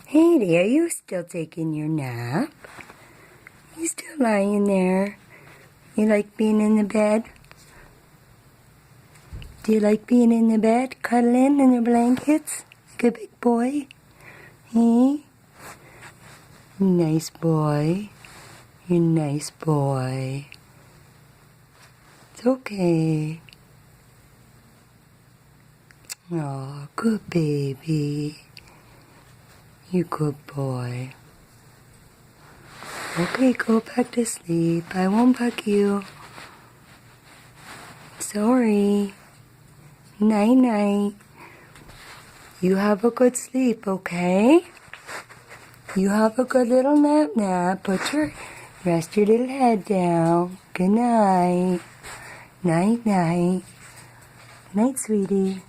Hey there, you still taking your nap? You still lying there? You like being in the bed? Do you like being in the bed, cuddling in the blankets? Good big boy? Hey? Nice boy. You're a nice boy. It's okay. Oh, good baby. You good boy. Okay, go back to sleep. I won't bug you. Sorry. Night-night. You have a good sleep, okay? You have a good little nap. Rest your little head down. Good night. Night-night. Night, sweetie.